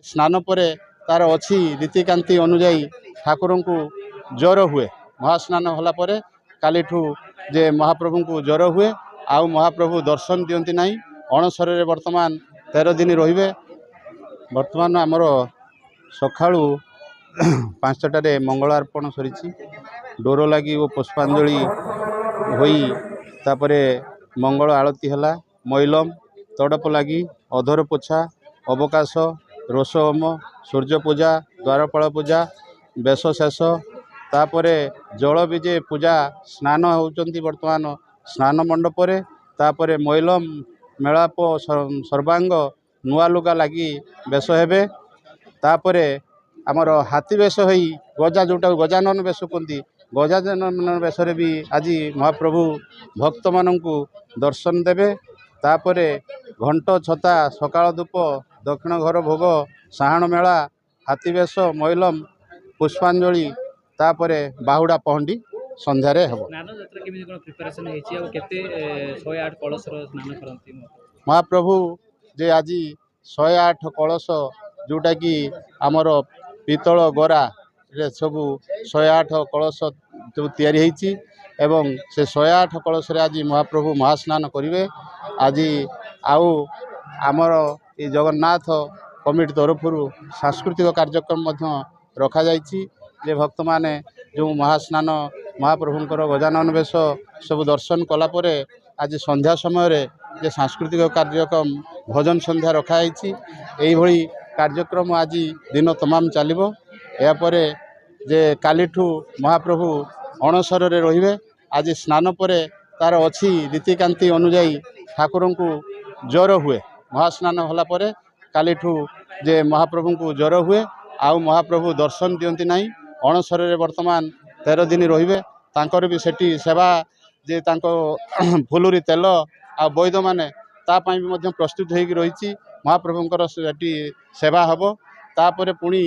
स्नान पर तार अच्छी रीतिकांति अनुजाई ठाकुर को ज्वर हुए महास्नान होला पर काली जे महाप्रभु को ज्वर हुए आउ महाप्रभु दर्शन दियंती नहीं अणसर वर्तमान 13 दिन रे वर्तमान आमर सकाळू 5टारे मंगलार्पण सरी डोर लगी और पुष्पांजलि होई तापरे मंगल आरती है मैलम तड़प लगी अधर पोछा अवकाश रोष होम सूर्य पूजा द्वारपाल पूजा बेश शेष तापरे जल विजे पूजा स्नान होउचंती वर्तमान स्नान मंडप तापरे मैलम मेलाप सर्वांग नुआ लुगा लगी बेश हेबे तापरे आमर हाथी बेश होई गजा जोटा गजानन बेश कहती गजानन बेश भी आज महाप्रभु भक्त मानू दर्शन देवे तापरे घंट छता सकाळ धूप दक्षिण घर भोग साहाण मेला हाथी बेश मैलम पुष्पांजलि तापरे बाहुड़ा पहंडी संध्यार हम महाप्रभु जे आज 108 कलश जोटा कि आमर पितल गरा सबू 108 कलश जो तैयारी एवं से 108 कलश आज महाप्रभु महास्नान करेंगे आज आउ आमर ये जगन्नाथ कमिटी तरफ सांस्कृतिक कार्यक्रम रखा जाइछि जे भक्त माने जो महास्नान महाप्रभुंकर गजानन बेश सब दर्शन कलापर आज संध्या समय जे सांस्कृतिक कार्यक्रम भजन संध्या रखाई यही कार्यक्रम आज दिन तमाम चलिबो यापर जे कालीठू महाप्रभु अणसर रे आज स्नान पर तार अच्छी रीतिकांति अनुजाई ठाकुर को ज्वर हुए महास्नान होला पर कालीठू जे महाप्रभु को ज्वर हुए आउ महाप्रभु दर्शन दियंती नहीं अणसर वर्तमान 13 दिन रे तांकर भी सेठी सेवा जे तांको फुलुरी तेल आ वैद्य माने तापाई भी प्रस्तुत होगी रही महाप्रभुंकर सेठी सेवा हम तापर पुणी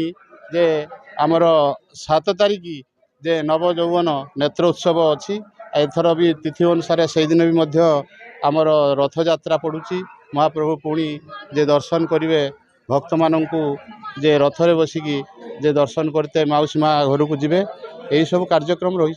जे आमर 7 तारिख जे नव यौवन नेत्र उत्सव अच्छी एथर भी तिथि अनुसार से दिन भी आमर रथ यात्रा पड़ुची महाप्रभु पुणी जे दर्शन करेंगे भक्त मानू जे रथरे बसिकी जे दर्शन करते माउसी माँ घर को जीवे यही सब कार्यक्रम रही।